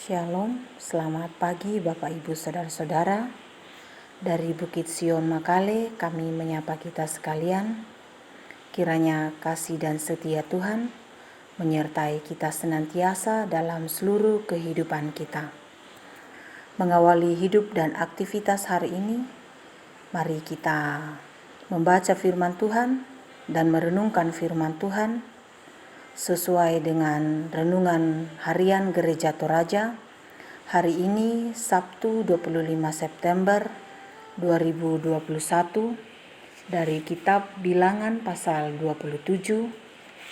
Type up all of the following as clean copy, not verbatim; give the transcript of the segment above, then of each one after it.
Shalom, selamat pagi Bapak Ibu Saudara-saudara. Dari Bukit Sion Makale kami menyapa kita sekalian. Kiranya kasih dan setia Tuhan menyertai kita senantiasa dalam seluruh kehidupan kita. Mengawali hidup dan aktivitas hari ini, mari kita membaca firman Tuhan dan merenungkan firman Tuhan sesuai dengan renungan harian Gereja Toraja hari ini Sabtu 25 September 2021 dari kitab Bilangan pasal 27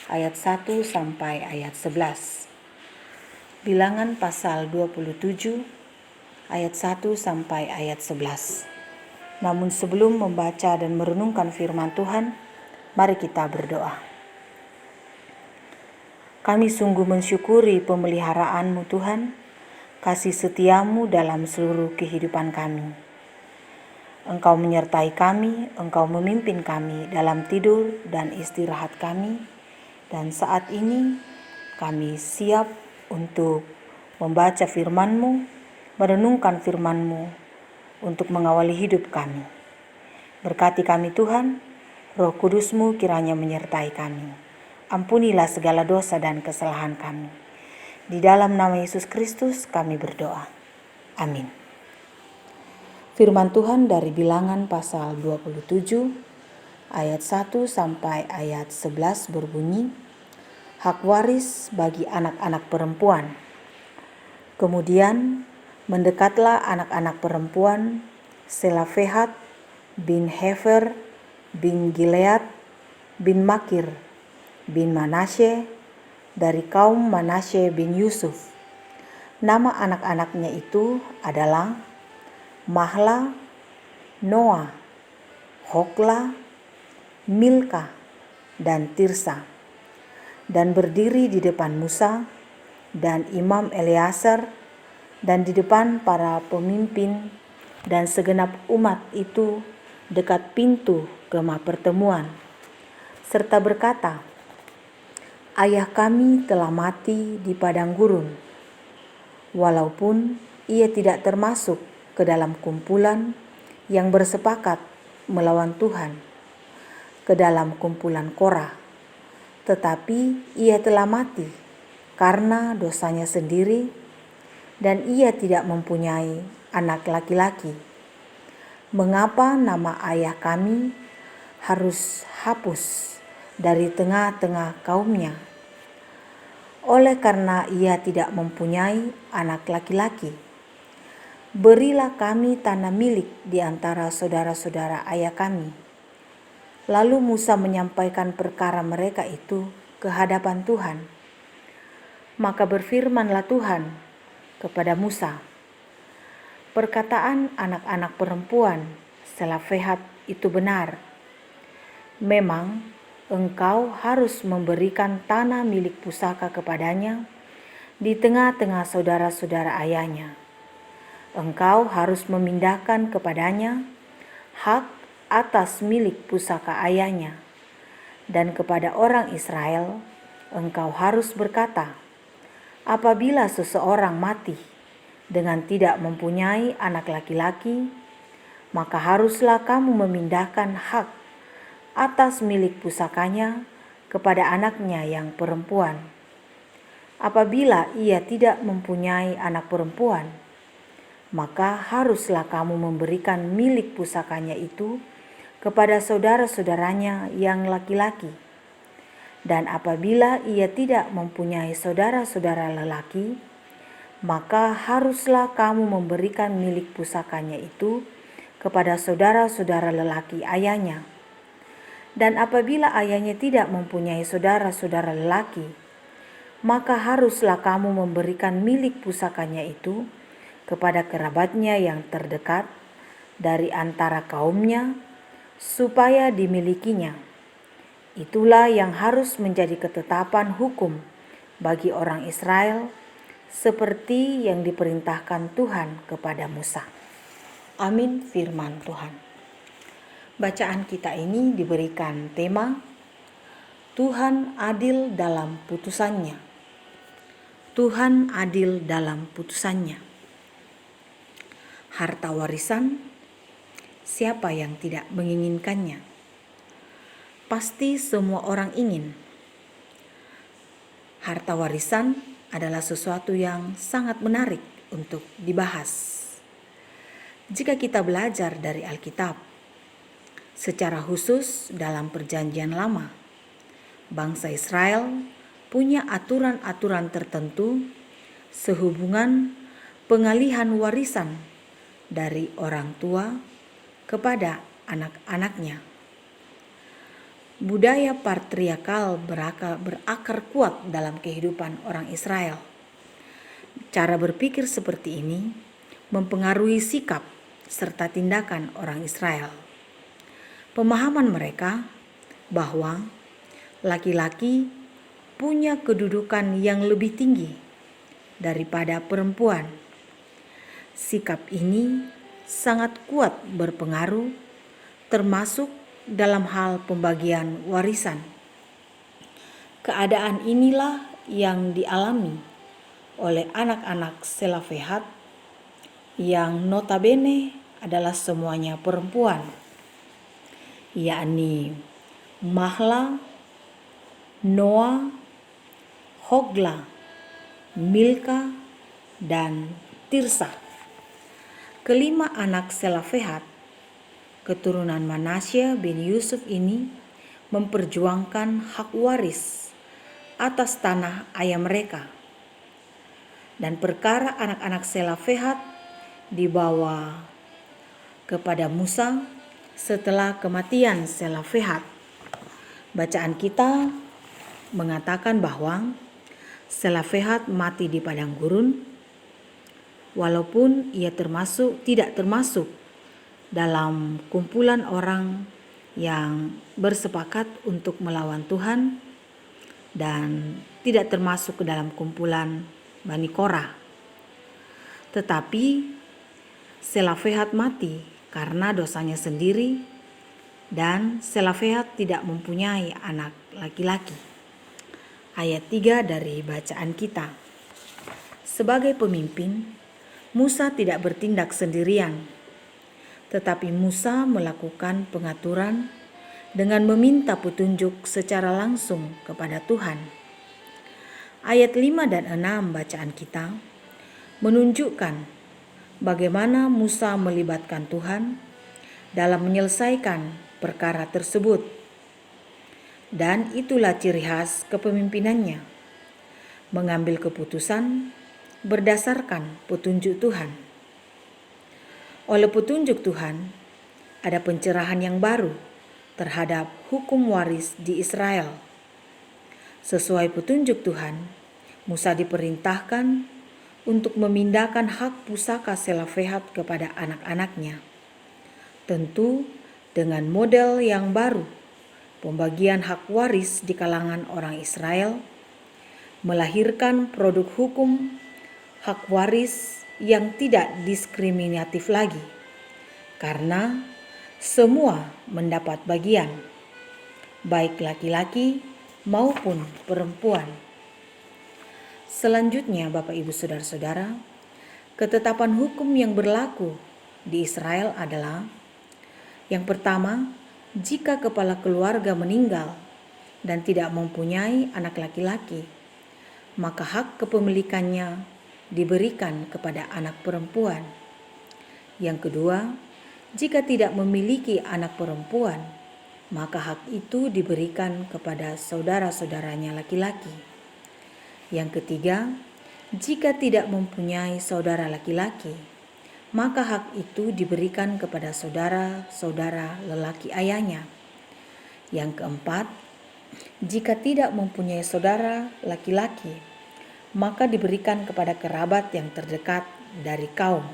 ayat 1 sampai ayat 11. Bilangan pasal 27 ayat 1 sampai ayat 11. Namun sebelum membaca dan merenungkan firman Tuhan, mari kita berdoa. Kami sungguh mensyukuri pemeliharaan-Mu Tuhan, kasih setia-Mu dalam seluruh kehidupan kami. Engkau menyertai kami, Engkau memimpin kami dalam tidur dan istirahat kami, dan saat ini kami siap untuk membaca firman-Mu, merenungkan firman-Mu untuk mengawali hidup kami. Berkati kami Tuhan, Roh Kudus-Mu kiranya menyertai kami. Ampunilah segala dosa dan kesalahan kami. Di dalam nama Yesus Kristus kami berdoa. Amin. Firman Tuhan dari Bilangan pasal 27 ayat 1 sampai ayat 11 berbunyi, hak waris bagi anak-anak perempuan. Kemudian mendekatlah anak-anak perempuan Selafehat bin Hefer bin Gilead bin Makir bin Manasye dari kaum Manasye bin Yusuf. Nama anak-anaknya itu adalah Mahla, Noah, Hogla, Milka, dan Tirsa. Dan berdiri di depan Musa dan Imam Eleazar dan di depan para pemimpin dan segenap umat itu dekat pintu kemah pertemuan, serta berkata, Ayah kami telah mati di padang gurun, walaupun ia tidak termasuk ke dalam kumpulan yang bersepakat melawan Tuhan, ke dalam kumpulan Korah, tetapi ia telah mati karena dosanya sendiri, dan ia tidak mempunyai anak laki-laki. Mengapa nama ayah kami harus hapus dari tengah-tengah kaumnya? Oleh karena ia tidak mempunyai anak laki-laki. Berilah kami tanah milik di antara saudara-saudara ayah kami. Lalu Musa menyampaikan perkara mereka itu ke hadapan Tuhan. Maka berfirmanlah Tuhan kepada Musa, perkataan anak-anak perempuan Selafehat itu benar. Memang engkau harus memberikan tanah milik pusaka kepadanya di tengah-tengah saudara-saudara ayahnya. Engkau harus memindahkan kepadanya hak atas milik pusaka ayahnya. Dan kepada orang Israel engkau harus berkata, apabila seseorang mati dengan tidak mempunyai anak laki-laki, maka haruslah kamu memindahkan hak atas milik pusakanya kepada anaknya yang perempuan. Apabila ia tidak mempunyai anak perempuan, maka haruslah kamu memberikan milik pusakanya itu kepada saudara-saudaranya yang laki-laki. Dan apabila ia tidak mempunyai saudara-saudara lelaki, maka haruslah kamu memberikan milik pusakanya itu kepada saudara-saudara lelaki ayahnya. Dan apabila ayahnya tidak mempunyai saudara-saudara lelaki, maka haruslah kamu memberikan milik pusakanya itu kepada kerabatnya yang terdekat dari antara kaumnya, supaya dimilikinya. Itulah yang harus menjadi ketetapan hukum bagi orang Israel, seperti yang diperintahkan Tuhan kepada Musa. Amin. Firman Tuhan. Bacaan kita ini diberikan tema Tuhan adil dalam putusannya. Tuhan adil dalam putusannya. Harta warisan, siapa yang tidak menginginkannya? Pasti semua orang ingin. Harta warisan adalah sesuatu yang sangat menarik untuk dibahas. Jika kita belajar dari Alkitab, secara khusus dalam Perjanjian Lama, bangsa Israel punya aturan-aturan tertentu sehubungan pengalihan warisan dari orang tua kepada anak-anaknya. Budaya patriarkal berakar kuat dalam kehidupan orang Israel. Cara berpikir seperti ini mempengaruhi sikap serta tindakan orang Israel. Pemahaman mereka bahwa laki-laki punya kedudukan yang lebih tinggi daripada perempuan. Sikap ini sangat kuat berpengaruh, termasuk dalam hal pembagian warisan. Keadaan inilah yang dialami oleh anak-anak Selafehat yang notabene adalah semuanya perempuan, yakni Mahla, Noa, Hogla, Milka, dan Tirsa. Kelima anak Selafehat, keturunan Manasye bin Yusuf ini memperjuangkan hak waris atas tanah ayah mereka. Dan perkara anak-anak Selafehat dibawa kepada Musa setelah kematian Selafehat. Bacaan kita mengatakan bahwa Selafehat mati di padang gurun, walaupun ia tidak termasuk dalam kumpulan orang yang bersepakat untuk melawan Tuhan dan tidak termasuk ke dalam kumpulan Bani Korah. Tetapi Selafehat mati karena dosanya sendiri dan Selafehat tidak mempunyai anak laki-laki. Ayat 3 dari bacaan kita. Sebagai pemimpin, Musa tidak bertindak sendirian, tetapi Musa melakukan pengaturan dengan meminta petunjuk secara langsung kepada Tuhan. Ayat 5 dan 6 bacaan kita menunjukkan bagaimana Musa melibatkan Tuhan dalam menyelesaikan perkara tersebut. Dan itulah ciri khas kepemimpinannya, mengambil keputusan berdasarkan petunjuk Tuhan. Oleh petunjuk Tuhan, ada pencerahan yang baru terhadap hukum waris di Israel. Sesuai petunjuk Tuhan, Musa diperintahkan untuk memindahkan hak pusaka Selafehat kepada anak-anaknya. Tentu dengan model yang baru, pembagian hak waris di kalangan orang Israel melahirkan produk hukum hak waris yang tidak diskriminatif lagi, karena semua mendapat bagian, baik laki-laki maupun perempuan. Selanjutnya, Bapak Ibu Saudara-saudara, ketetapan hukum yang berlaku di Israel adalah: yang pertama, jika kepala keluarga meninggal dan tidak mempunyai anak laki-laki, maka hak kepemilikannya diberikan kepada anak perempuan. Yang kedua, jika tidak memiliki anak perempuan, maka hak itu diberikan kepada saudara-saudaranya laki-laki. Yang ketiga, jika tidak mempunyai saudara laki-laki, maka hak itu diberikan kepada saudara-saudara lelaki ayahnya. Yang keempat, jika tidak mempunyai saudara laki-laki, maka diberikan kepada kerabat yang terdekat dari kaum.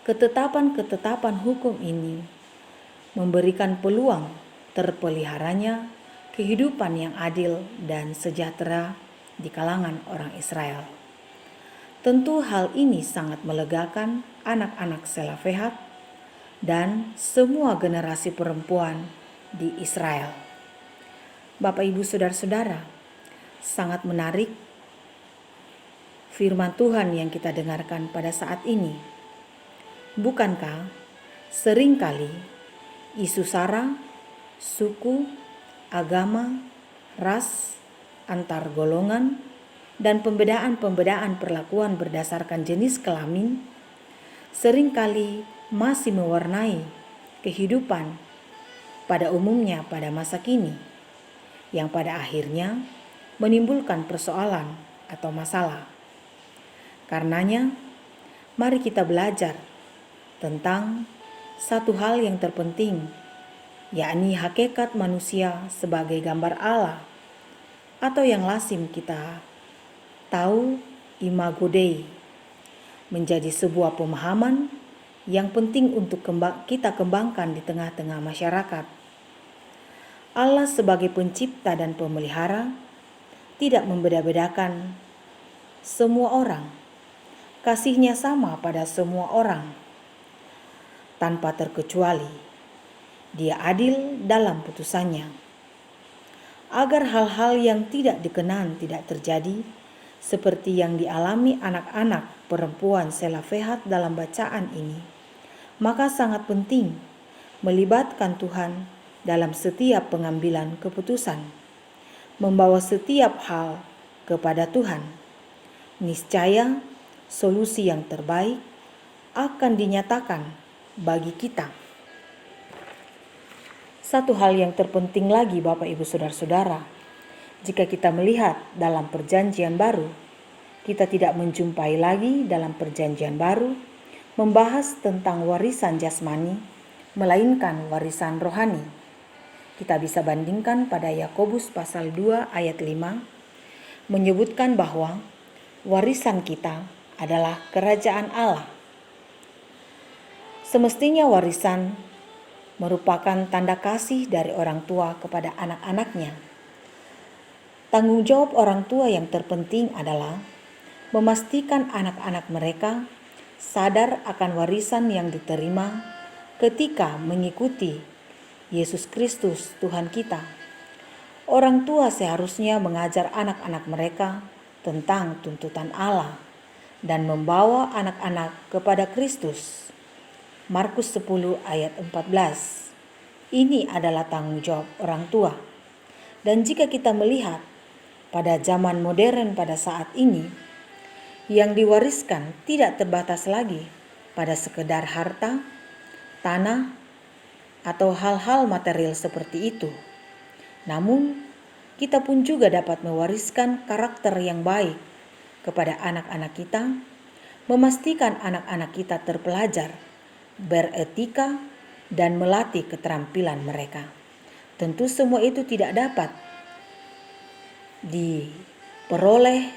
Ketetapan-ketetapan hukum ini memberikan peluang terpeliharanya kehidupan yang adil dan sejahtera di kalangan orang Israel. Tentu hal ini sangat melegakan anak-anak Selafehat dan semua generasi perempuan di Israel. Bapak Ibu Saudara-saudara, sangat menarik firman Tuhan yang kita dengarkan pada saat ini? Bukankah seringkali isu sara, suku, agama, ras, antar golongan, dan pembedaan-pembedaan perlakuan berdasarkan jenis kelamin seringkali masih mewarnai kehidupan pada umumnya pada masa kini, yang pada akhirnya menimbulkan persoalan atau masalah. Karenanya, mari kita belajar tentang satu hal yang terpenting, yakni hakikat manusia sebagai gambar Allah, atau yang lazim kita tahu Imago Dei, menjadi sebuah pemahaman yang penting untuk kita kembangkan di tengah-tengah masyarakat. Allah sebagai pencipta dan pemelihara tidak membeda-bedakan semua orang. Kasih-Nya sama pada semua orang tanpa terkecuali. Dia adil dalam putusannya agar hal-hal yang tidak dikenan tidak terjadi, seperti yang dialami anak-anak perempuan Selafehat dalam bacaan ini. Maka sangat penting melibatkan Tuhan dalam setiap pengambilan keputusan, membawa setiap hal kepada Tuhan. Niscaya solusi yang terbaik akan dinyatakan bagi kita. Satu hal yang terpenting lagi Bapak Ibu Saudara-saudara, jika kita melihat dalam perjanjian baru, kita tidak menjumpai lagi dalam perjanjian baru membahas tentang warisan jasmani, melainkan warisan rohani. Kita bisa bandingkan pada Yakobus pasal 2 ayat 5, menyebutkan bahwa warisan kita adalah kerajaan Allah. Semestinya warisan merupakan tanda kasih dari orang tua kepada anak-anaknya. Tanggung jawab orang tua yang terpenting adalah memastikan anak-anak mereka sadar akan warisan yang diterima ketika mengikuti Yesus Kristus Tuhan kita. Orang tua seharusnya mengajar anak-anak mereka tentang tuntutan Allah dan membawa anak-anak kepada Kristus. Markus 10 ayat 14. Ini adalah tanggung jawab orang tua. Dan jika kita melihat pada zaman modern pada saat ini, yang diwariskan tidak terbatas lagi pada sekedar harta, tanah, atau hal-hal material seperti itu. Namun, kita pun juga dapat mewariskan karakter yang baik kepada anak-anak kita, memastikan anak-anak kita terpelajar, beretika, dan melatih keterampilan mereka. Tentu semua itu tidak dapat diperoleh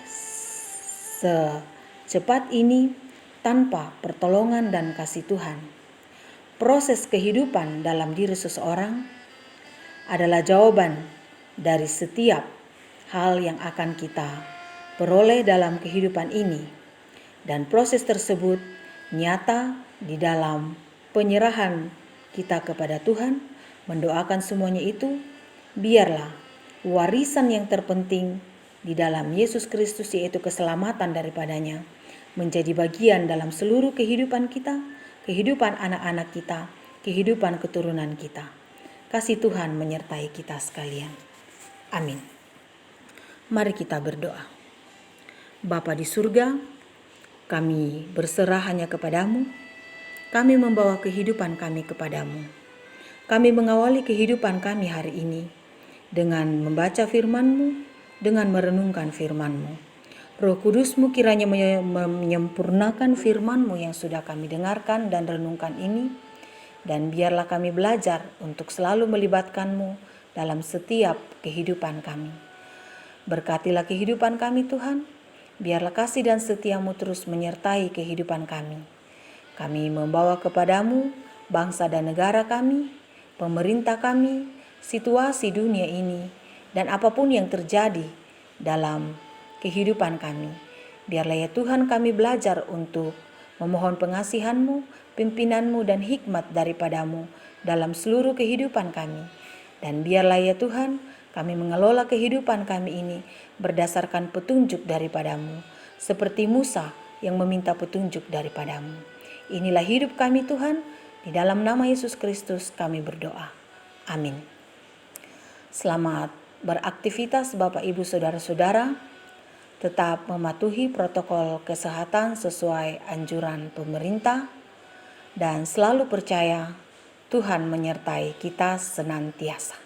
secepat ini tanpa pertolongan dan kasih Tuhan. Proses kehidupan dalam diri seseorang adalah jawaban dari setiap hal yang akan kita peroleh dalam kehidupan ini. Dan proses tersebut nyata di dalam penyerahan kita kepada Tuhan, mendoakan semuanya itu, biarlah warisan yang terpenting di dalam Yesus Kristus, yaitu keselamatan daripadanya, menjadi bagian dalam seluruh kehidupan kita, kehidupan anak-anak kita, kehidupan keturunan kita. Kasih Tuhan menyertai kita sekalian. Amin. Mari kita berdoa. Bapa di surga, kami berserah hanya kepadamu. Kami membawa kehidupan kami kepadamu. Kami mengawali kehidupan kami hari ini dengan membaca firman-Mu, dengan merenungkan firman-Mu. Roh Kudus-Mu kiranya menyempurnakan firman-Mu yang sudah kami dengarkan dan renungkan ini, dan biarlah kami belajar untuk selalu melibatkan-Mu dalam setiap kehidupan kami. Berkatilah kehidupan kami Tuhan, biarlah kasih dan setia-Mu terus menyertai kehidupan kami. Kami membawa kepadamu bangsa dan negara kami, pemerintah kami, situasi dunia ini, dan apapun yang terjadi dalam kehidupan kami. Biarlah ya Tuhan kami belajar untuk memohon pengasihan-Mu, pimpinan-Mu, dan hikmat daripada-Mu dalam seluruh kehidupan kami. Dan biarlah ya Tuhan kami mengelola kehidupan kami ini berdasarkan petunjuk daripada-Mu. seperti Musa yang meminta petunjuk daripadamu. Inilah hidup kami Tuhan, di dalam nama Yesus Kristus kami berdoa. Amin. Selamat beraktivitas Bapak Ibu Saudara-saudara, tetap mematuhi protokol kesehatan sesuai anjuran pemerintah, dan selalu percaya Tuhan menyertai kita senantiasa.